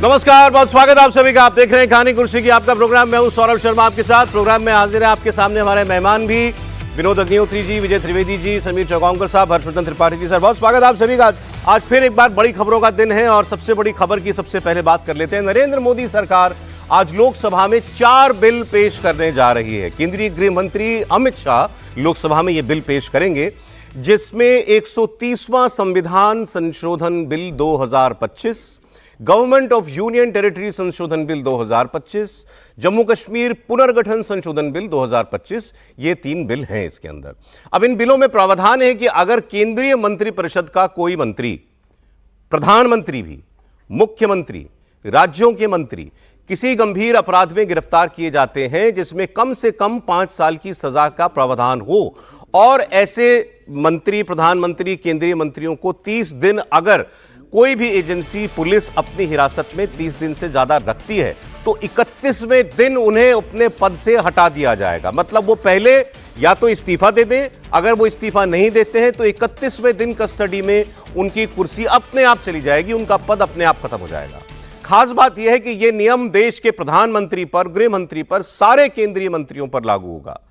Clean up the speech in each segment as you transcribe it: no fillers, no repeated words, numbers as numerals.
नमस्कार, बहुत स्वागत आप सभी का। आप देख रहे हैं कहानी कुर्सी की आपका प्रोग्राम। मैं हूं सौरभ शर्मा आपके साथ। प्रोग्राम में हाजिर है आपके सामने हमारे मेहमान भी, विनोद अग्निहोत्री जी, विजय त्रिवेदी जी, समीर चौगांवकर साहब, हर्षवर्धन त्रिपाठी जी। सर, बहुत स्वागत आप सभी का। आज फिर एक बार बड़ी खबरों का दिन है और सबसे बड़ी खबर की सबसे पहले बात कर लेते हैं। नरेंद्र मोदी सरकार आज लोकसभा में 4 बिल पेश करने जा रही है। केंद्रीय गृह मंत्री अमित शाह लोकसभा में ये बिल पेश करेंगे, जिसमें 130वां संविधान संशोधन bill 2025, government of union territory संशोधन बिल 2025, जम्मू कश्मीर पुनर्गठन संशोधन बिल 2025, ये 3 बिल हैं इसके अंदर। अब इन बिलों में प्रावधान है कि अगर केंद्रीय मंत्रिपरिषद का कोई मंत्री, प्रधानमंत्री भी, मुख्यमंत्री, राज्यों के मंत्री किसी गंभीर अपराध में गिरफ्तार किए जाते हैं जिसमें कम से कम 5 साल की सजा का प्रावधान हो, और ऐसे मंत्री, प्रधानमंत्री, केंद्रीय मंत्रियों को 30 दिन अगर कोई भी एजेंसी, पुलिस अपनी हिरासत में 30 दिन से ज्यादा रखती है तो 31वें दिन उन्हें अपने पद से हटा दिया जाएगा। मतलब वो पहले या तो इस्तीफा दे दें, अगर वो इस्तीफा नहीं देते हैं तो 31वें दिन कस्टडी में उनकी कुर्सी अपने आप चली जाएगी, उनका पद अपने आप खत्म हो जाएगा। खास बात यह है कि यह नियम देश के प्रधानमंत्री पर, गृह मंत्री पर, सारे केंद्रीय मंत्रियों पर लागू होगा।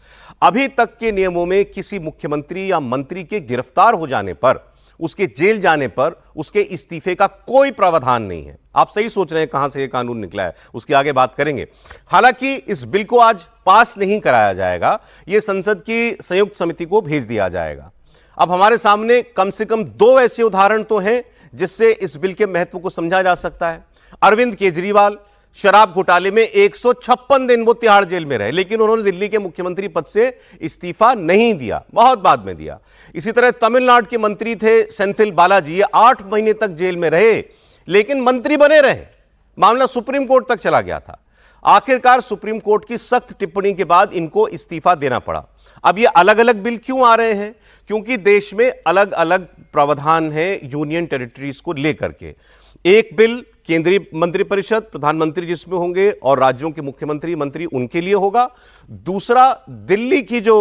अभी तक के नियमों में किसी मुख्यमंत्री या मंत्री के गिरफ्तार हो जाने पर, उसके जेल जाने पर, उसके इस्तीफे का कोई प्रावधान नहीं है। आप सही सोच रहे हैं कहां से यह कानून निकला है, उसके आगे बात करेंगे। हालांकि इस बिल को आज पास नहीं कराया जाएगा, यह संसद की संयुक्त समिति को भेज दिया जाएगा। अब हमारे सामने कम से कम 2 ऐसे उदाहरण तो हैं जिससे इस बिल के महत्व को समझा जा सकता है। अरविंद केजरीवाल शराब घोटाले में 156 दिन वो तिहाड़ जेल में रहे, लेकिन उन्होंने दिल्ली के मुख्यमंत्री पद से इस्तीफा नहीं दिया, बहुत बाद में दिया। इसी तरह तमिलनाडु के मंत्री थे सेंथिल बालाजी, ये 8 महीने तक जेल में रहे लेकिन मंत्री बने रहे। मामला सुप्रीम कोर्ट तक चला गया था। आखिरकार सुप्रीम कोर्ट की सख्त टिप्पणी के बाद इनको इस्तीफा देना पड़ा। अब ये अलग अलग बिल क्यों आ रहे हैं? क्योंकि देश में अलग अलग प्रावधान है यूनियन टेरिटरीज को लेकर के। एक बिल केंद्रीय मंत्रिपरिषद, प्रधानमंत्री जिसमें होंगे, और राज्यों के मुख्यमंत्री, मंत्री उनके लिए होगा। दूसरा दिल्ली की जो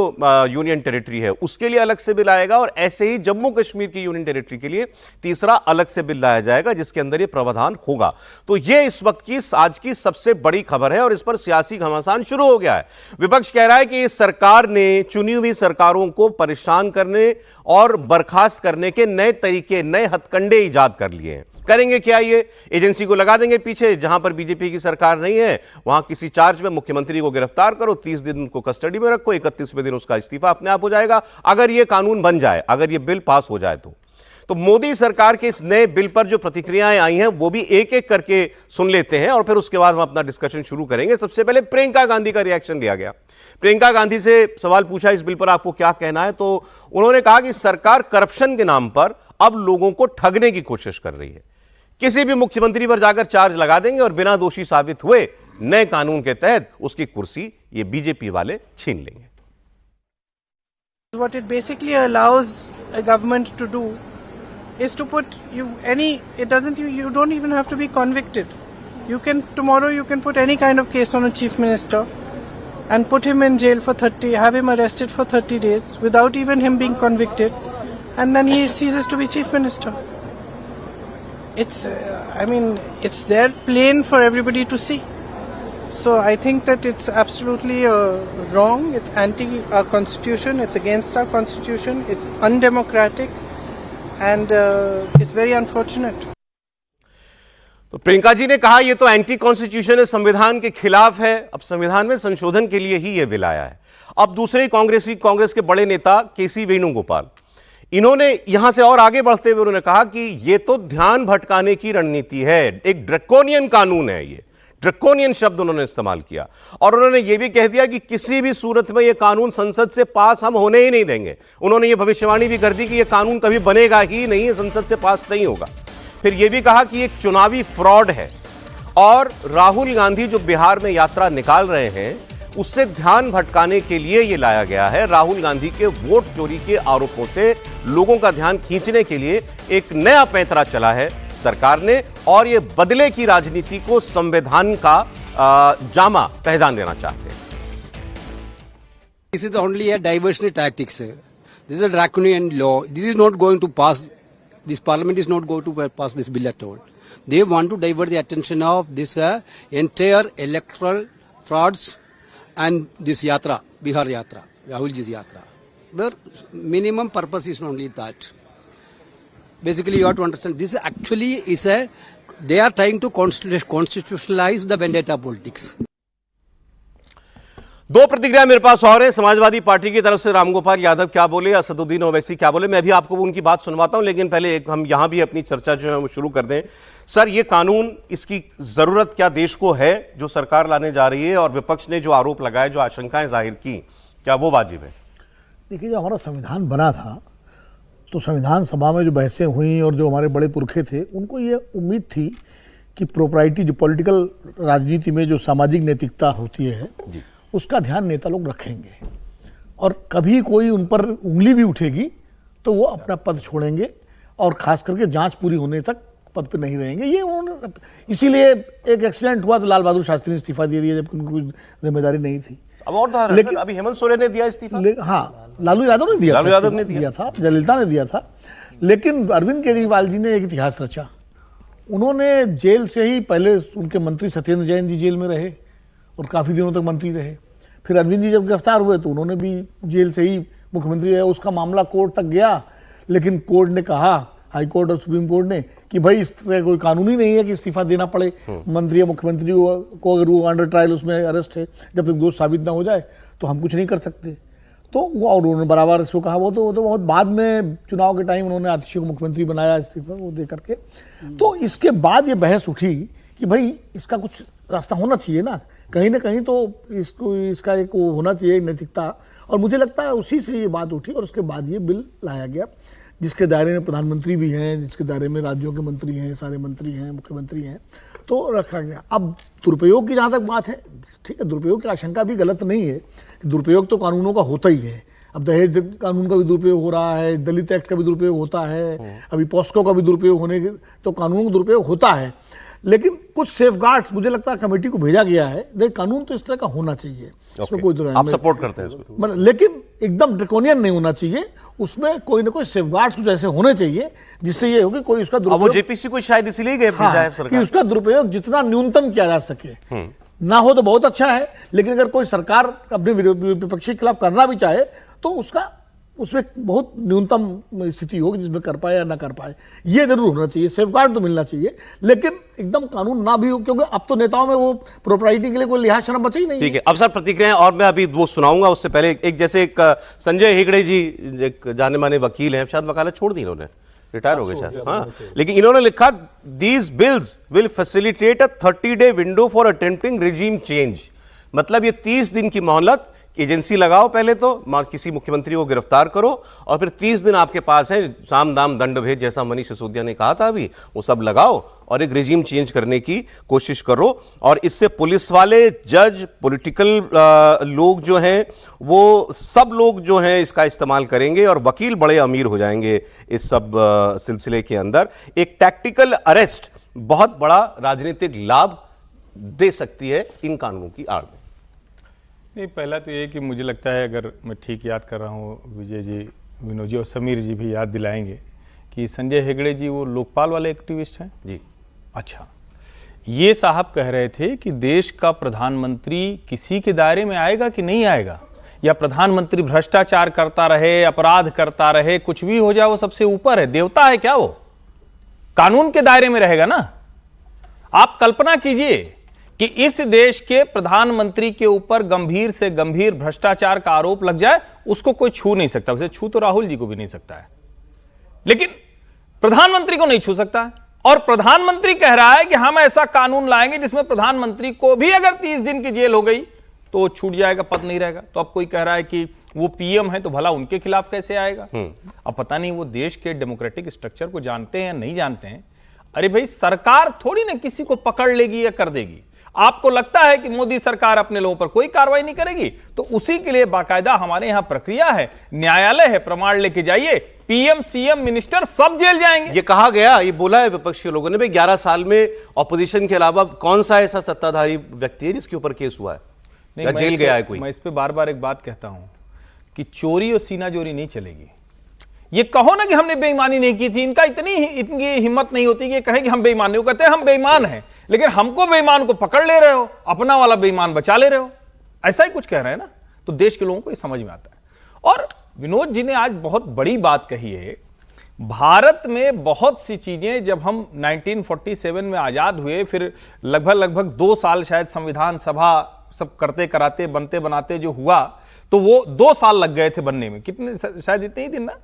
यूनियन टेरिटरी है उसके लिए अलग से बिल आएगा, और ऐसे ही जम्मू कश्मीर की यूनियन टेरिटरी के लिए तीसरा अलग से बिल लाया जाएगा जिसके अंदर ये प्रावधान होगा। तो ये इस वक्त की, आज की सबसे बड़ी खबर है और इस पर सियासी घमासान शुरू हो गया है। विपक्ष कह रहा है कि इस सरकार ने चुनी हुई सरकारों को परेशान करने और बर्खास्त करने के नए तरीके, नए हथकंडे ईजाद कर लिए हैं। करेंगे क्या? ये एजेंसी को लगा देंगे पीछे, जहां पर बीजेपी की सरकार नहीं है वहां किसी चार्ज में मुख्यमंत्री को गिरफ्तार करो, 30 दिन उनको कस्टडी में रखो, 31वें दिन उसका इस्तीफा अपने आप हो जाएगा। अगर यह कानून बन जाए, अगर यह बिल पास हो जाए तो मोदी सरकार के इस नए बिल पर जो प्रतिक्रियाएं आई हैं वो भी एक एक करके सुन लेते हैं और फिर उसके बाद हम अपना डिस्कशन शुरू करेंगे। सबसे पहले प्रियंका गांधी का रिएक्शन लिया गया। प्रियंका गांधी से सवाल पूछा, इस बिल पर आपको क्या कहना है? तो उन्होंने कहा कि सरकार करप्शन के नाम पर अब लोगों को ठगने की कोशिश कर रही है। किसी भी मुख्यमंत्री पर जाकर चार्ज लगा देंगे और बिना दोषी साबित हुए नए कानून के तहत उसकी कुर्सी ये बीजेपी वाले छीन लेंगे। What it basically allows a government to do is to put you don't even have to be convicted. Tomorrow you can put any kind of case on a chief minister and put him in jail for have him arrested for 30 days without even him being convicted, and then he ceases to be chief minister. It's there plain for everybody to see. So I think that it's absolutely wrong. It's anti our constitution. It's against our constitution. It's undemocratic, and it's very unfortunate. तो प्रियंका जी ने कहा ये तो anti constitution है, संविधान के खिलाफ है। अब संविधान में संशोधन के लिए ही ये बिल आया है। अब दूसरे कांग्रेस के बड़े नेता केसी वेणुगोपाल, इन्होंने यहां से और आगे बढ़ते हुए उन्होंने कहा कि यह तो ध्यान भटकाने की रणनीति है, एक ड्रैकोनियन कानून है। ये ड्रैकोनियन शब्द उन्होंने इस्तेमाल किया और उन्होंने यह भी कह दिया कि किसी भी सूरत में यह कानून संसद से पास हम होने ही नहीं देंगे। उन्होंने यह भविष्यवाणी भी कर दी कि यह कानून कभी बनेगा ही नहीं, संसद से पास नहीं होगा। फिर यह भी कहा कि एक चुनावी फ्रॉड है और राहुल गांधी जो बिहार में यात्रा निकाल रहे हैं उससे ध्यान भटकाने के लिए यह लाया गया है। राहुल गांधी के वोट चोरी के आरोपों से लोगों का ध्यान खींचने के लिए एक नया पैंतरा चला है सरकार ने, और ये बदले की राजनीति को संविधान का जामा पहचान देना चाहते हैं। This is only a diversionary tactics. This is a draconian law. This is not going to pass. This parliament is not going to pass this bill at all. They want to divert the attention of this entire electoral frauds and this yatra, Bihar yatra, Rahul ji's yatra. Their minimum purpose is only that. Basically, you have to understand this actually is they are trying to constitutionalize the vendetta politics. दो प्रतिक्रिया मेरे पास और है। Samajwadi party की तरफ से रामगोपाल यादव क्या बोले, असदुद्दीन ओवैसी क्या बोले, मैं भी आपको उनकी बात सुनवाता हूं, लेकिन पहले एक हम यहां भी अपनी चर्चा जो है वो शुरू कर दें। सर, ये कानून, इसकी जरूरत क्या देश को है जो सरकार लाने जा रही है, और विपक्ष ने जो आरोप लगाए, जो आशंकाएं जाहिर की, क्या वो वाजिब है? देखिए, जो हमारा संविधान बना था तो संविधान सभा में जो बहसें हुई और जो हमारे बड़े पुरखे थे उनको ये उम्मीद थी कि प्रोप्राइटी, जो पॉलिटिकल राजनीति में जो सामाजिक नैतिकता होती है जी, उसका ध्यान नेता लोग रखेंगे, और कभी कोई उन पर उंगली भी उठेगी तो वो अपना पद छोड़ेंगे, और खास करके जांच पूरी होने तक पद पे नहीं रहेंगे। ये इसीलिए एक एक्सीडेंट हुआ तो लाल बहादुर शास्त्री ने इस्तीफा दे दिया, जबकि उनको कोई जिम्मेदारी नहीं थी। अब और लेकिन अभी हेमंत सोरेन ने दिया इस्तीफा। हाँ, लालू यादव ने दिया, लालू यादव ने दिया था, जयललिता ने दिया था, लेकिन अरविंद केजरीवाल जी ने एक इतिहास रचा। उन्होंने जेल से ही, पहले उनके मंत्री सत्येंद्र जैन जी जेल में रहे और काफ़ी दिनों तक मंत्री रहे, फिर अरविंद जी जब गिरफ्तार हुए तो उन्होंने भी जेल से ही मुख्यमंत्री रहे। उसका मामला कोर्ट तक गया, लेकिन कोर्ट ने कहा, हाई कोर्ट और सुप्रीम कोर्ट ने, कि भाई इस तरह कोई कानून ही नहीं है कि इस्तीफा देना पड़े मंत्री या मुख्यमंत्री को, अगर वो अंडर ट्रायल उसमें अरेस्ट है, जब तक दोष साबित ना हो जाए तो हम कुछ नहीं कर सकते। तो वो, और उन्होंने बराबर इसको कहा। वो तो बहुत बाद में चुनाव के टाइम उन्होंने आतिशी को मुख्यमंत्री बनाया इस्तीफा वो दे करके। तो इसके बाद ये बहस उठी कि भाई इसका कुछ रास्ता होना चाहिए ना कहीं तो इसका एक वो होना चाहिए नैतिकता, और मुझे लगता है उसी से ये बात उठी और उसके बाद ये बिल लाया गया, जिसके दायरे में प्रधानमंत्री भी हैं, जिसके दायरे में राज्यों के मंत्री हैं, सारे मंत्री हैं, मुख्यमंत्री हैं, तो रखा गया। अब दुरुपयोग की जहाँ तक बात है, ठीक है, दुरुपयोग की आशंका भी गलत नहीं है, दुरुपयोग तो कानूनों का होता ही है। अब दहेज कानून का भी दुरुपयोग हो रहा है, दलित एक्ट का भी दुरुपयोग होता है, अभी पॉस्को का भी दुरुपयोग होने के, तो कानूनों का दुरुपयोग होता है, लेकिन कुछ सेफगार्ड्स मुझे लगता है कमेटी को भेजा गया है। देखिए, कानून तो इस तरह का होना चाहिए, इसमें कोई आप सपोर्ट करते हैं इसको, लेकिन एकदम ड्रैकोनियन नहीं होना चाहिए, उसमें कोई ना कोई सेफगार्ड्स कुछ ऐसे होने चाहिए जिससे ये हो कि कोई उसका दुरुपयोग, वो जेपीसी को शायद इसलिए गए कि उसका दुरुपयोग जितना न्यूनतम किया जा सके। ना हो तो बहुत अच्छा है, लेकिन अगर कोई सरकार अपने विपक्षी के खिलाफ करना भी चाहे तो उसमें बहुत न्यूनतम स्थिति होगी जिसमें कर पाए या ना कर पाए, ये जरूर होना चाहिए। सेफगार्ड तो मिलना चाहिए, लेकिन एकदम कानून ना भी हो, क्योंकि अब तो नेताओं में वो प्रोप्राइटी के लिए कोई लिहाज शर्म बचा ही नहीं। ठीक है, अब सर प्रतिक्रियाएं और मैं अभी वो सुनाऊंगा, उससे पहले एक संजय हेगड़े जी, एक जाने माने वकील हैं, शायद वकालत छोड़ दी इन्होंने, रिटायर हो गए शायद, हाँ, लेकिन इन्होंने लिखा, these bills will facilitate a 30-day window for attempting regime change. मतलब ये 30 दिन की मोहलत, एजेंसी लगाओ, पहले तो किसी मुख्यमंत्री को गिरफ्तार करो, और फिर 30 दिन आपके पास है, साम दाम दंड भेद, जैसा मनीष सिसोदिया ने कहा था अभी, वो सब लगाओ और एक रिजीम चेंज करने की कोशिश करो। और इससे पुलिस वाले, जज, पॉलिटिकल लोग जो हैं, वो सब लोग जो हैं इसका इस्तेमाल करेंगे, और वकील बड़े अमीर हो जाएंगे इस सब सिलसिले के अंदर। एक टैक्टिकल अरेस्ट बहुत बड़ा राजनीतिक लाभ दे सकती है इन कानूनों की आड़ में। नहीं, पहला तो ये कि मुझे लगता है, अगर मैं ठीक याद कर रहा हूँ, विजय जी, विनोद जी और समीर जी भी याद दिलाएंगे कि संजय हेगड़े जी वो लोकपाल वाले एक्टिविस्ट हैं जी। अच्छा, ये साहब कह रहे थे कि देश का प्रधानमंत्री किसी के दायरे में आएगा कि नहीं आएगा, या प्रधानमंत्री भ्रष्टाचार करता रहे, अपराध करता रहे, कुछ भी हो जाए, वो सबसे ऊपर है, देवता है क्या, वो कानून के दायरे में रहेगा ना। आप कल्पना कीजिए कि इस देश के प्रधानमंत्री के ऊपर गंभीर से गंभीर भ्रष्टाचार का आरोप लग जाए, उसको कोई छू नहीं सकता। उसे छू तो राहुल जी को भी नहीं सकता है, लेकिन प्रधानमंत्री को नहीं छू सकता है। और प्रधानमंत्री कह रहा है कि हम ऐसा कानून लाएंगे जिसमें प्रधानमंत्री को भी अगर 30 दिन की जेल हो गई तो छूट जाएगा, पद नहीं रहेगा। तो अब कोई कह रहा है कि वो पीएम है तो भला उनके खिलाफ कैसे आएगा। अब पता नहीं वो देश के डेमोक्रेटिक स्ट्रक्चर को जानते हैं या नहीं जानते हैं। अरे भाई, सरकार थोड़ी ना किसी को पकड़ लेगी या कर देगी। आपको लगता है कि मोदी सरकार अपने लोगों पर कोई कार्रवाई नहीं करेगी, तो उसी के लिए बाकायदा हमारे यहां प्रक्रिया है, न्यायालय है, प्रमाण लेके जाइए, पीएम, सीएम, मिनिस्टर सब जेल जाएंगे। ये कहा गया, ये बोला है विपक्ष के लोगों ने भाई 11 साल में ऑपोजिशन के अलावा कौन सा ऐसा सत्ताधारी व्यक्ति है जिसके ऊपर केस हुआ है या जेल गया है कोई। मैं इस पे बार बार एक बात कहता हूं कि चोरी और सीनाजोरी नहीं चलेगी। ये कहो ना कि हमने बेईमानी नहीं की थी, इनकी हिम्मत नहीं होती कि ये कहें कि हम बेईमान नहीं, वो कहते हैं हम बेईमान हैं, लेकिन हमको बेईमान को पकड़ ले रहे हो, अपना वाला बेईमान बचा ले रहे हो, ऐसा ही कुछ कह रहे हैं ना। तो देश के लोगों को ये समझ में आता है। और विनोद जी ने आज बहुत बड़ी बात कही है। भारत में बहुत सी चीजें, जब हम 1947 में आजाद हुए, फिर लगभग 2 साल शायद संविधान सभा सब करते कराते बनते बनाते जो हुआ, तो वो 2 साल लग गए थे बनने में, कितने, शायद इतने ही दिन ना।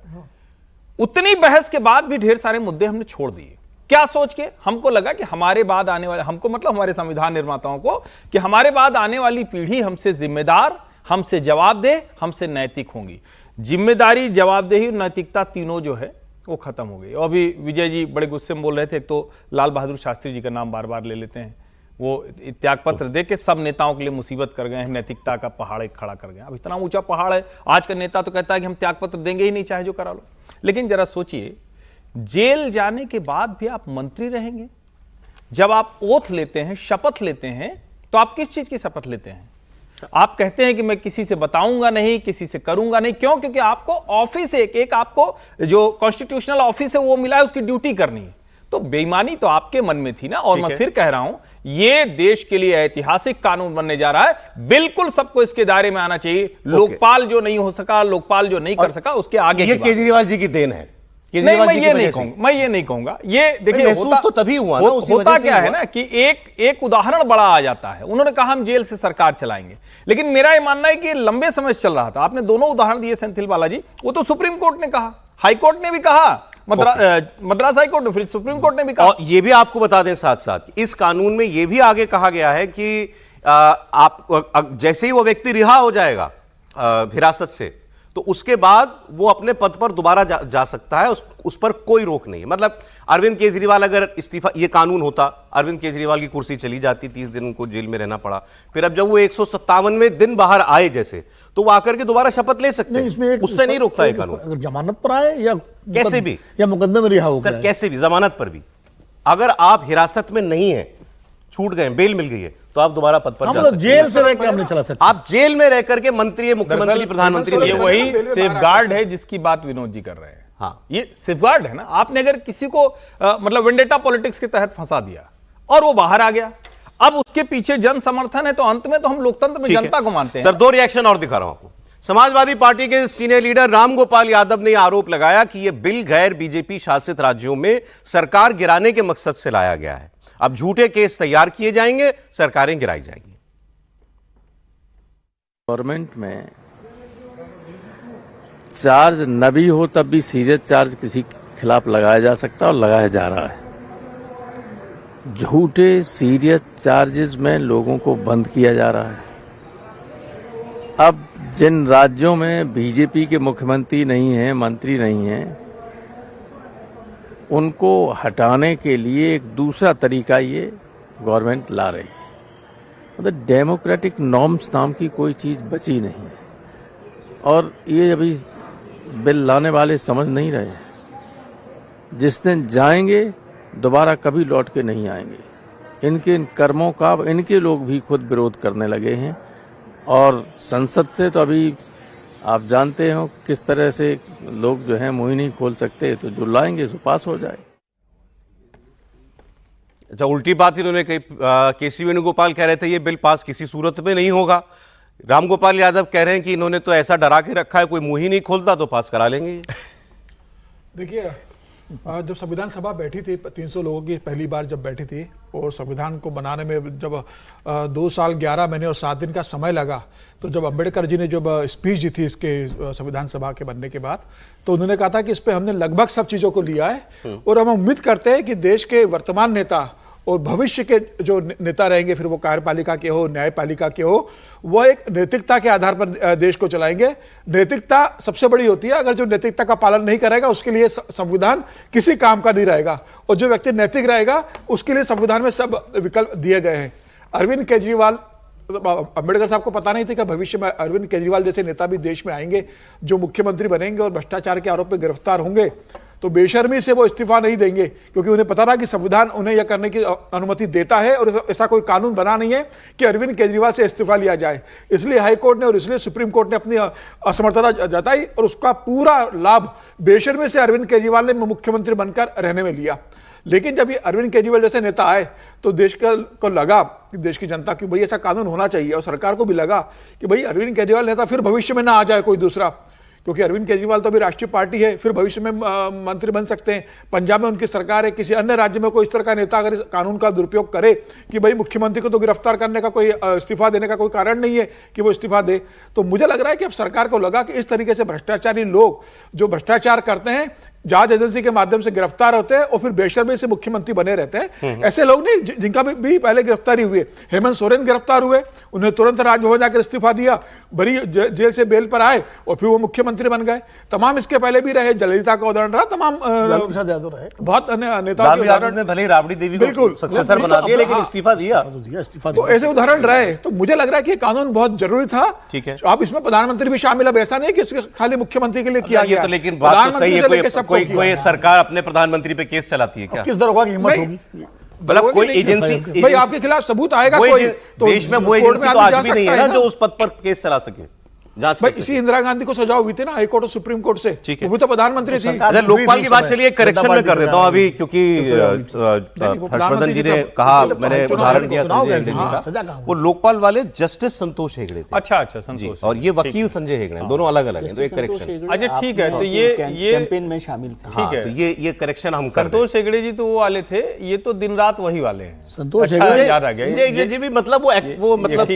उतनी बहस के बाद भी ढेर सारे मुद्दे हमने छोड़ दिए। क्या सोच के? हमको लगा कि हमारे बाद आने वाले, हमको मतलब हमारे संविधान निर्माताओं को, कि हमारे बाद आने वाली पीढ़ी हमसे जिम्मेदार, हमसे जवाबदेह, हमसे नैतिक होंगी। जिम्मेदारी, जवाबदेही और नैतिकता तीनों जो है वो खत्म हो गई। और अभी विजय जी बड़े गुस्से में बोल रहे थे, एक तो लाल बहादुर शास्त्री जी का नाम बार बार ले लेते हैं, वो त्याग पत्र दे के सब नेताओं के लिए मुसीबत कर गए हैं, नैतिकता का पहाड़ एक खड़ा कर गए। अब इतना ऊंचा पहाड़ है, आज का नेता तो कहता है कि हम त्याग पत्र देंगे ही नहीं, चाहे जो करा लो। लेकिन जरा सोचिए, जेल जाने के बाद भी आप मंत्री रहेंगे। जब आप ओथ लेते हैं, शपथ लेते हैं, तो आप किस चीज की शपथ लेते हैं? आप कहते हैं कि मैं किसी से बताऊंगा नहीं, किसी से करूंगा नहीं। क्यों? क्योंकि आपको ऑफिस एक आपको जो कॉन्स्टिट्यूशनल ऑफिस है वो मिला है, उसकी ड्यूटी करनी है। तो बेईमानी तो आपके मन में थी ना। और मैं फिर कह रहा हूं, ये देश के लिए ऐतिहासिक कानून बनने जा रहा है, बिल्कुल सबको इसके दायरे में आना चाहिए। लोकपाल जो नहीं हो सका, लोकपाल जो नहीं कर सका, उसके आगे ये केजरीवाल जी की देन है। नहीं, मैं ये नहीं कहूंगा। ये देखिए, महसूस तो तभी हुआ ना, उसी होता वजह से क्या है हुआ। ना कि एक उदाहरण बड़ा आ जाता है। उन्होंने कहा हम जेल से सरकार चलाएंगे, लेकिन मेरा ये मानना है कि लंबे समय से चल रहा था। आपने दोनों उदाहरण दिए सेंथिल बालाजी, वो तो सुप्रीम कोर्ट ने कहा, हाई कोर्ट ने भी कहा, मद्रास हाई कोर्ट ने, फिर सुप्रीम कोर्ट ने भी कहा। और ये भी आपको बता दें साथ साथ, इस कानून में ये भी आगे कहा गया है कि आप जैसे ही वो व्यक्ति रिहा हो जाएगा हिरासत से, तो उसके बाद वो अपने पद पर दोबारा जा सकता है, उस पर कोई रोक नहीं है। मतलब अरविंद केजरीवाल अगर इस्तीफा, ये कानून होता, अरविंद केजरीवाल की कुर्सी चली जाती, 30 दिन उनको जेल में रहना पड़ा, फिर अब जब वो 157वें दिन बाहर आए जैसे, तो वो आकर के दोबारा शपथ ले सकते हैं, उससे नहीं रोकता है कानून। अगर जमानत पर आए या कैसे भी, या मुकदमे में रिहा हो सर कैसे भी, जमानत पर भी, अगर आप हिरासत में नहीं है, छूट गए, बेल मिल गई है, तो आप दोबारा पद पर जा सकते हैं। जेल से रहकर हमने चला सकते, आप जेल में रह करके मंत्री, मुख्यमंत्री, प्रधानमंत्री, ये वही सेफगार्ड है जिसकी बात विनोद जी कर रहे हैं। हाँ, ये सेफगार्ड है ना। आपने अगर किसी को मतलब वेंडेटा पॉलिटिक्स के तहत फंसा दिया और वो बाहर आ गया, अब उसके पीछे जन समर्थन है, तो अंत में तो हम लोकतंत्र में जनता को मानते हैं। सर 2 रिएक्शन और दिखा रहा हूं आपको। समाजवादी पार्टी के सीनियर लीडर रामगोपाल यादव ने आरोप लगाया कि यह बिल गैर बीजेपी शासित राज्यों में सरकार गिराने के मकसद से लाया गया है। अब झूठे केस तैयार किए जाएंगे, सरकारें गिराई जाएंगी। गवर्नमेंट में चार्ज न भी हो तब भी सीरियस चार्ज किसी के खिलाफ लगाया जा सकता है और लगाया जा रहा है। झूठे सीरियस चार्जेस में लोगों को बंद किया जा रहा है। अब जिन राज्यों में बीजेपी के मुख्यमंत्री नहीं हैं, मंत्री नहीं हैं, उनको हटाने के लिए एक दूसरा तरीका ये गवर्नमेंट ला रही है। मतलब डेमोक्रेटिक नॉर्म्स नाम की कोई चीज़ बची नहीं है, और ये अभी बिल लाने वाले समझ नहीं रहे हैं। जिस दिन जाएंगे दोबारा कभी लौट के नहीं आएंगे। इनके इन कर्मों का इनके लोग भी खुद विरोध करने लगे हैं, और संसद से तो अभी आप जानते हो किस तरह से लोग जो है मुंह नहीं खोल सकते, तो जो लाएंगे सो पास हो जाए। अच्छा, उल्टी बात इन्होंने कही। केसी वेणुगोपाल कह रहे थे ये बिल पास किसी सूरत में नहीं होगा। रामगोपाल यादव कह रहे हैं कि इन्होंने तो ऐसा डरा के रखा है, कोई मुंह ही नहीं खोलता तो पास करा लेंगे। देखिए, जब संविधान सभा बैठी थी, 300 लोगों की पहली बार जब बैठी थी, और संविधान को बनाने में जब 2 साल 11 महीने और 7 दिन का समय लगा, तो जब अंबेडकर जी ने जब स्पीच दी थी इसके संविधान सभा के बनने के बाद, तो उन्होंने कहा था कि इस पे हमने लगभग सब चीज़ों को लिया है, और हम उम्मीद करते हैं कि देश के वर्तमान नेता और भविष्य के जो नेता रहेंगे, फिर वो कार्यपालिका के हो, न्यायपालिका के हो, वो एक नैतिकता के आधार पर देश को चलाएंगे। नैतिकता सबसे बड़ी होती है। अगर जो नैतिकता का पालन नहीं करेगा, उसके लिए संविधान किसी काम का नहीं रहेगा, और जो व्यक्ति नैतिक रहेगा उसके लिए संविधान में सब विकल्प दिए गए हैं। अरविंद केजरीवाल, अंबेडकर साहब को पता नहीं था कि भविष्य में अरविंद केजरीवाल जैसे नेता भी देश में आएंगे, जो मुख्यमंत्री बनेंगे और भ्रष्टाचार के आरोप में गिरफ्तार होंगे। तो बेशर्मी से वो इस्तीफा नहीं देंगे, क्योंकि उन्हें पता था कि संविधान उन्हें यह करने की अनुमति देता है और ऐसा कोई कानून बना नहीं है कि अरविंद केजरीवाल से इस्तीफा लिया जाए। इसलिए हाईकोर्ट ने और इसलिए सुप्रीम कोर्ट ने अपनी असमर्थता जताई और उसका पूरा लाभ बेशर्मी से अरविंद केजरीवाल ने मुख्यमंत्री बनकर रहने में लिया। लेकिन जब ये अरविंद केजरीवाल जैसे नेता आए तो देश को लगा कि देश की जनता की भाई ऐसा कानून होना चाहिए, और सरकार को भी लगा कि भाई अरविंद केजरीवाल नेता फिर भविष्य में ना आ जाए कोई दूसरा, क्योंकि अरविंद केजरीवाल तो अभी राष्ट्रीय पार्टी है, फिर भविष्य में मंत्री बन सकते हैं। पंजाब में उनकी सरकार है, किसी अन्य राज्य में कोई इस तरह का नेता अगर इस कानून का दुरुपयोग करे कि भाई मुख्यमंत्री को तो गिरफ्तार करने का कोई इस्तीफा देने का कोई कारण नहीं है कि वो इस्तीफा दे, तो मुझे लग रहा है कि अब सरकार को लगा कि इस तरीके से भ्रष्टाचारी लोग जो भ्रष्टाचार करते हैं जांच एजेंसी के माध्यम से गिरफ्तार होते हैं और फिर बेशर्मी से मुख्यमंत्री बने रहते हैं, ऐसे लोग नहीं जिनका भी पहले गिरफ्तारी हुई है। हेमंत सोरेन गिरफ्तार हुए, उन्हें तुरंत राजभवन जाकर इस्तीफा दिया, बड़ी जेल से बेल पर आए और फिर वो मुख्यमंत्री बन गए। तमाम इसके पहले भी रहे, जयललिता का उदाहरण रहा, तमाम बहुत नेता ने भले ही राबड़ी देवी को सक्सेसर बना दिया लेकिन इस्तीफा दिया, तो ऐसे उदाहरण रहे। तो मुझे लग रहा है कि ये कानून बहुत जरूरी था। ठीक है, आप इसमें प्रधानमंत्री भी शामिल, अब ऐसा नहीं कि इसके खाली मुख्यमंत्री के लिए किया गया। तो लेकिन बात तो सही है, कोई सरकार अपने प्रधानमंत्री पे केस चलाती है क्या? किस दरोगा की हिम्मत होगी? मतलब कोई एजेंसी भाई आपके खिलाफ सबूत आएगा कोई, तो देश में वो एजेंसी तो आज भी नहीं है ना जो उस पद पर केस चला सके, जांच भाई इसी इंदिरा गांधी को सजा हुई थी ना हाईकोर्ट और सुप्रीम कोर्ट से, वो तो प्रधानमंत्री थी। अच्छा, लोकपाल की बात चलिए करेक्शन में कर देता हूं अभी, क्योंकि हर्षवर्धन जी ने कहा, मैंने उदाहरण दिया संजय हेगड़े जी का, वो लोकपाल वाले जस्टिस संतोष हेगड़े थे। अच्छा संतोष, और ये वकील संजय हेगड़े, दोनों अलग अलग हैं, तो एक करेक्शन। अच्छा ठीक है, तो ये कैंपेन में शामिल थे। ठीक है, तो ये करेक्शन हम कर संतोष हेगड़े जी तो वो वाले थे, ये तो दिन रात वही वाले हैं। संतोष याद आ गया, संजय हेगड़े जी भी मतलब वो मतलब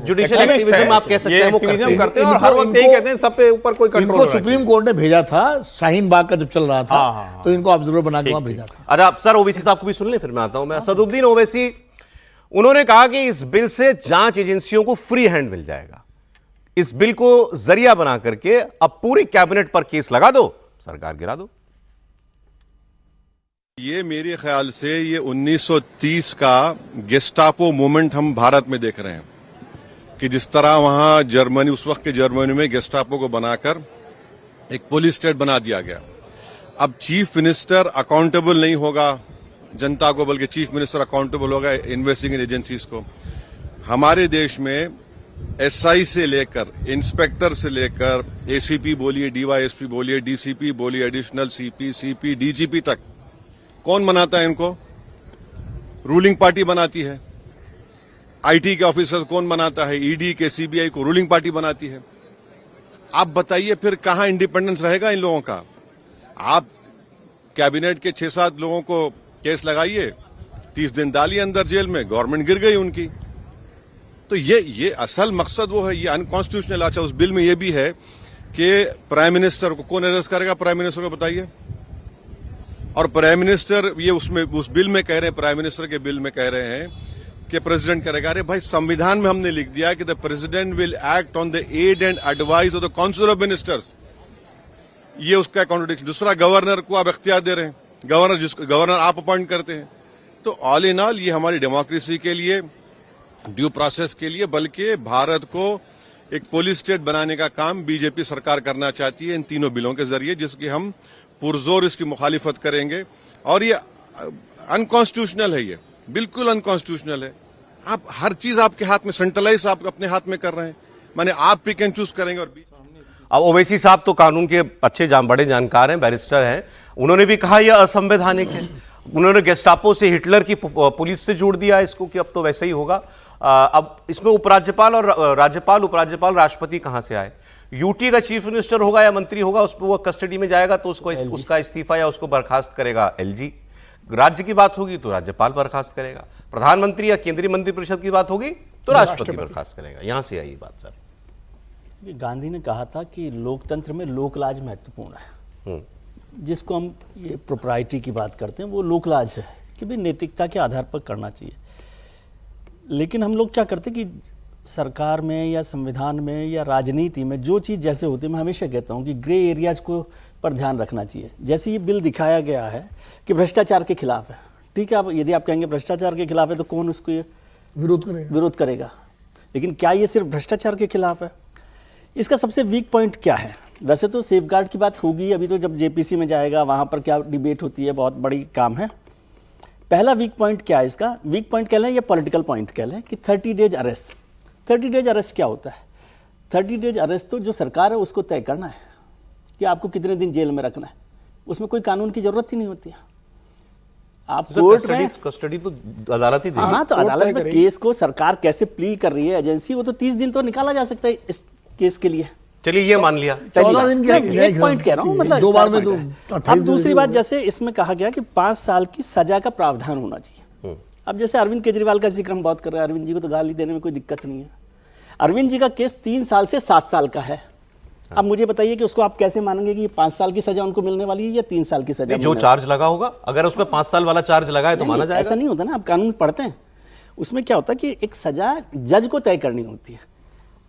जुडिशियल एक्टिविज्म आप कह सकते हैं, वो करते हैं और हर वक्त यही कहते हैं सब पे ऊपर कोई कंट्रोल। इनको सुप्रीम कोर्ट ने भेजा था, शाहीन बाग का जब चल रहा था तो इनको ऑब्जर्वर बना के वहां भेजा था। अरे आप सर ओवैसी साहब को भी सुन ले, फिर मैं आता हूं। मैं असदुद्दीन ओवैसी, उन्होंने कहा कि इस बिल से जांच एजेंसियों को फ्री हैंड मिल जाएगा। इस बिल को जरिया बना करके अब पूरी कैबिनेट पर केस लगा दो, सरकार गिरा दो। ये मेरे ख्याल से ये 1930 का गेस्टापो मूवमेंट हम भारत में देख रहे हैं कि जिस तरह वहां जर्मनी, उस वक्त के जर्मनी में गेस्टापो को बनाकर एक पुलिस स्टेट बना दिया गया। अब चीफ मिनिस्टर अकाउंटेबल नहीं होगा जनता को, बल्कि चीफ मिनिस्टर अकाउंटेबल होगा इन्वेस्टिगेटिंग एजेंसीज को। हमारे देश में एसआई से लेकर इंस्पेक्टर से लेकर एसीपी बोलिए, डीवाईएसपी बोलिए, डीसीपी बोलिए, एडिशनल सीपी, डीजीपी तक कौन बनाता है इनको? रूलिंग पार्टी बनाती है। आईटी के ऑफिसर कौन बनाता है? ईडी के सीबीआई को रूलिंग पार्टी बनाती है। आप बताइए फिर कहां इंडिपेंडेंस रहेगा इन लोगों का? आप कैबिनेट के 6-7 लोगों को केस लगाइए, 30 दिन डालिए अंदर जेल में, गवर्नमेंट गिर गई उनकी। तो ये असल मकसद वो है, ये अनकॉन्स्टिट्यूशनल। अच्छा, उस बिल में ये भी है कि प्राइम मिनिस्टर को कौन अरेस्ट करेगा? प्राइम मिनिस्टर को बताइए। और प्राइम मिनिस्टर, ये उसमें उस बिल में कह रहे हैं, प्राइम मिनिस्टर के बिल में कह रहे हैं कि प्रेसिडेंट करेगा। अरे भाई, संविधान में हमने लिख दिया कि the president will act on the aid and advice of the council of ministers. ये उसका कॉन्ट्रडिक्शन। दूसरा, गवर्नर को आप इख्तियार दे रहे हैं, गवर्नर आप अपॉइंट करते हैं। तो ऑल इन ऑल ये हमारी डेमोक्रेसी के लिए, ड्यू प्रोसेस के लिए, बल्कि भारत को एक पुलिस स्टेट बनाने का काम बीजेपी सरकार करना चाहती है इन तीनों बिलों के जरिए, जिसकी हम पुरजोर इसकी मुखालिफत करेंगे। और ये अनकॉन्स्टिट्यूशनल है, ये बिल्कुल अनकॉन्स्टिट्यूशनल है। आप हर चीज आपके हाथ में, सेंट्रलाइज आप अपने हाथ में कर रहे हैं, माने आप पिक एंड चूज करेंगे। और अब ओवैसी साहब तो कानून के अच्छे बड़े जानकार हैं, बैरिस्टर हैं, उन्होंने भी कहा यह असंवैधानिक है। उन्होंने गेस्टापो से, हिटलर की पुलिस से जोड़ दिया इसको कि अब तो वैसे ही होगा। अब इसमें उपराज्यपाल और राज्यपाल, उपराज्यपाल, राष्ट्रपति कहां से आए? यूटी का चीफ मिनिस्टर होगा या मंत्री होगा, उस पर वो कस्टडी में जाएगा तो उसका इस्तीफा या उसको बर्खास्त करेगा एलजी। राज्य की बात होगी तो राज्यपाल बर्खास्त करेगा। प्रधानमंत्री या केंद्रीय मंत्रिपरिषद की बात होगी तो राष्ट्रपति बर्खास्त करेगा। यहां से आई बात सर। गांधी ने कहा था कि लोकतंत्र में लोकलाज महत्वपूर्ण है। जिसको हम ये प्रोप्राइटी की बात करते हैं वो लोकलाज है कि भाई नैतिकता के आधार पर करना चाहिए। लेकिन हम लोग क्या करते हैं कि सरकार में या संविधान में या राजनीति में जो चीज़ जैसे होती है, मैं हमेशा कहता हूँ कि ग्रे एरियाज को पर ध्यान रखना चाहिए। जैसे ये बिल दिखाया गया है कि भ्रष्टाचार के खिलाफ है, ठीक है, आप यदि आप कहेंगे भ्रष्टाचार के खिलाफ है तो कौन उसको विरोध करेगा। लेकिन क्या ये सिर्फ भ्रष्टाचार के खिलाफ है? इसका सबसे वीक पॉइंट क्या है? वैसे तो सेफगार्ड की बात होगी, अभी तो जब जेपीसी में जाएगा वहाँ पर क्या डिबेट होती है, बहुत बड़ी काम है। पहला वीक पॉइंट क्या है इसका, वीक पॉइंट कह लें या पॉलिटिकल पॉइंट कह लें कि 30 डेज अरेस्ट। 30 डेज अरेस्ट क्या होता है? 30 डेज अरेस्ट तो जो सरकार है उसको तय करना है कि आपको कितने दिन जेल में रखना है, उसमें कोई कानून की जरूरत ही नहीं होती है। आप कोर्ट में कस्टडी तो अदालत ही देगी। हाँ, तो अदालत में केस को सरकार कैसे प्ली कर रही है एजेंसी, वो तो 30 दिन तो निकाला जा सकता है इस केस के लिए। चलिए ये मान लिया, 14 दिन की एक पॉइंट कह रहा हूँ, मतलब 2 बार में तो अब दूसरी बात, जैसे इसमें कहा गया कि 5 साल की सजा का प्रावधान होना चाहिए। अब जैसे अरविंद केजरीवाल का जिक्र हम बहुत कर रहे हैं, अरविंद जी को तो गाली देने में कोई दिक्कत नहीं है। अरविंद जी का केस 3 साल से 7 साल का है। अब मुझे बताइए कि उसको आप कैसे मानेंगे कि 5 साल की सजा उनको मिलने वाली है या 3 साल की सजा? जो चार्ज लगा होगा, अगर उसमें 5 साल वाला चार्ज लगा है तो माना जाएगा। ऐसा नहीं होता ना, आप कानून पढ़ते हैं, उसमें क्या होता है कि एक सजा जज को तय करनी होती है,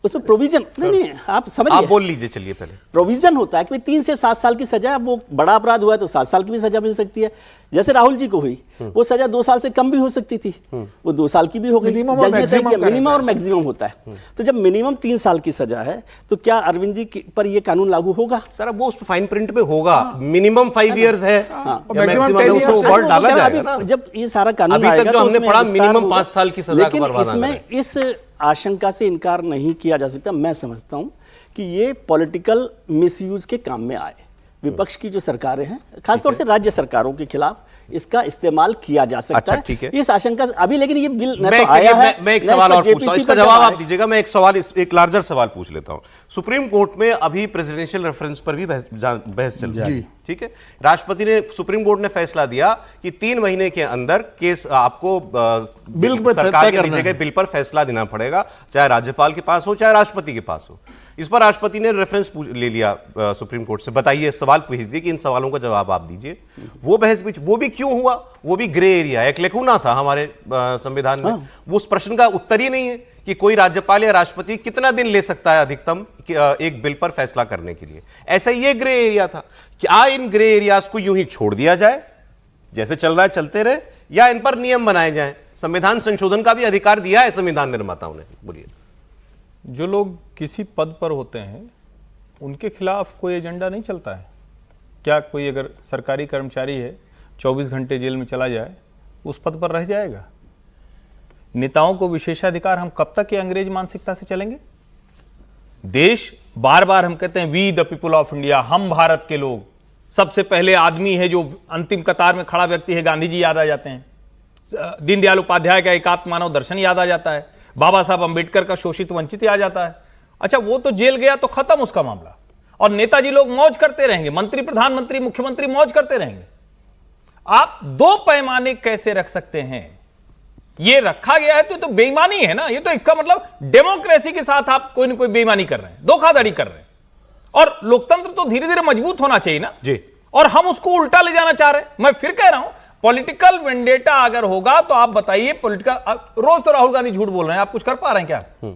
उसमें प्रोविजन नहीं, आप समझिए, आप बोल लीजिए। चलिए पहले प्रोविजन होता है कि 3 से 7 साल की सजा, अब वो बड़ा अपराध हुआ है तो 7 साल की भी सजा मिल सकती है। जैसे राहुल जी को हुई, वो सजा 2 साल से कम भी हो सकती थी, वो 2 साल की भी हो गई। मिनिमम और मैक्सिमम होता है। तो जब मिनिमम 3 साल की सजा है तो क्या अरविंद जी पर ये कानून लागू होगा? सर अब वो उस फाइन प्रिंट में होगा, मिनिमम 5 इयर्स है, मैक्सिमम है, उसको वर्ड डाला जाएगा ना। जब ये सारा कानून अभी तक जो हमने पढ़ा मिनिमम 5 साल की सजा का बर्बाद। इसमें इस आशंका से इनकार नहीं किया जा सकता, मैं समझता हूं कि ये पॉलिटिकल मिसयूज के काम में आए। विपक्ष की जो सरकारें हैं, खासतौर से राज्य सरकारों के खिलाफ इसका इस्तेमाल किया जा सकता है। ठीक है। इस आशंका से अभी, लेकिन ये बिल मैं एक सवाल और पूछता हूं, इसका जवाब आप दीजिएगा। मैं एक लार्जर सवाल पूछ लेता हूं। सुप्रीम कोर्ट में अभी प्रेसिडेंशियल रेफरेंस पर भी बहस चल रही है, ठीक है। राष्ट्रपति ने, सुप्रीम कोर्ट ने फैसला दिया कि 3 महीने के अंदर केस आपको बिल पर सरकार के भेजे गए बिल पर फैसला देना पड़ेगा, चाहे राज्यपाल के पास हो चाहे राष्ट्रपति के पास हो। इस पर राष्ट्रपति ने रेफरेंस ले लिया सुप्रीम कोर्ट से। बताइए, सवाल भेज दिए कि इन सवालों का जवाब आप दीजिए। वो बहस भी, वो भी क्यों हुआ? वो भी ग्रे एरिया, एक लेकुना था हमारे संविधान में। वो उस प्रश्न का उत्तर ही नहीं है कि कोई राज्यपाल या राष्ट्रपति कितना दिन ले सकता है अधिकतम एक बिल पर फैसला करने के लिए। ऐसा ये ग्रे एरिया था। क्या इन ग्रे एरियाज को यूं ही छोड़ दिया जाए, जैसे चल रहा है चलते रहे, या इन पर नियम बनाए जाएं? संविधान संशोधन का भी अधिकार दिया है संविधान निर्माताओं ने। बोलिए। जो लोग किसी पद पर होते हैं उनके खिलाफ कोई एजेंडा नहीं चलता है क्या? कोई अगर सरकारी कर्मचारी है, 24 घंटे जेल में चला जाए, उस पद पर रह जाएगा? नेताओं को विशेषाधिकार, हम कब तक ये अंग्रेज मानसिकता से चलेंगे? देश, बार बार हम कहते हैं we the people of India, हम भारत के लोग। सबसे पहले आदमी है जो अंतिम कतार में खड़ा व्यक्ति है, गांधी जी याद आ जाते हैं, दीनदयाल उपाध्याय का एकात्म मानव दर्शन याद आ जाता है, बाबा साहब अंबेडकर का शोषित वंचित याद आ जाता है। अच्छा, वो तो जेल गया तो खत्म उसका मामला, और नेताजी लोग मौज करते रहेंगे, मंत्री, प्रधानमंत्री, मुख्यमंत्री मौज करते रहेंगे। आप 2 पैमाने कैसे रख सकते हैं? ये रखा गया है तो बेईमानी है ना। ये तो इसका मतलब डेमोक्रेसी के साथ आप कोई ना कोई बेईमानी कर रहे हैं, धोखाधड़ी कर रहे हैं। और लोकतंत्र तो धीरे धीरे मजबूत होना चाहिए ना जी, और हम उसको उल्टा ले जाना चाह रहे हैं। मैं फिर कह रहा हूं, पॉलिटिकल वेंडेटा अगर होगा तो आप बताइए, पॉलिटिकल, रोज तो राहुल गांधी झूठ बोल रहे हैं, आप कुछ कर पा रहे हैं क्या?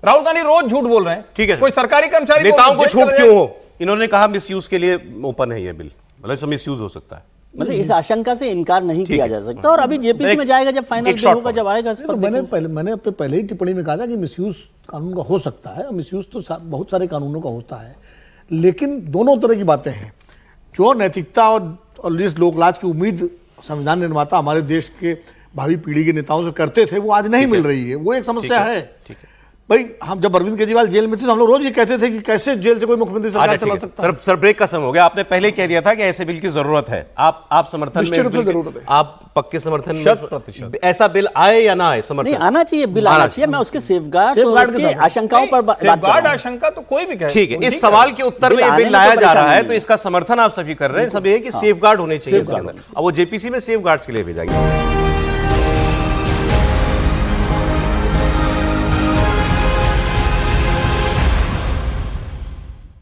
राहुल गांधी रोज झूठ बोल रहे हैं। ठीक है, कोई सरकारी कर्मचारी नेताओं को छूट क्यों हो? इन्होंने कहा मिसयूज के लिए ओपन है ये बिल, मतलब मिसयूज हो सकता है। मतलब इस आशंका से इनकार नहीं किया जा सकता। और अभी जेपीसी में जाएगा, जब फाइनल बिल होगा, जब आएगा, इस पर मैंने अपने पहले ही टिप्पणी में कहा था कि मिसयूज कानून का हो सकता है। मिसयूज तो बहुत सारे कानूनों का होता है, लेकिन दोनों तरह की बातें हैं। जो नैतिकता और जिस लोकलाज की उम्मीद संविधान निर्माता हमारे देश के भावी पीढ़ी के नेताओं से करते थे, वो आज नहीं मिल रही है। वो एक समस्या है। भाई, हम जब अरविंद केजरीवाल जेल में थे तो हम लोग रोज ये कहते थे कि कैसे जेल से कोई मुख्यमंत्री सरकार चला सकता है। सर ब्रेक का समय हो गया। आपने पहले कह दिया था कि ऐसे बिल की जरूरत है। आप समर्थन में जरूरत है, आप पक्के समर्थन में 100%। ऐसा बिल आए या ना आए, समर्थन नहीं आना चाहिए, बिल आना चाहिए। मैं उसके सेफगार्ड की आशंकाओं पर बात कर रहा हूं। आशंका तो कोई भी कहे, ठीक है। इस सवाल के उत्तर में ये बिल लाया जा रहा है तो इसका समर्थन आप सभी कर रहे हैं। सब ये कि सेफगार्ड होने चाहिए। अब वो जेपीसी में सेफगार्ड्स के लिए भेजा गया।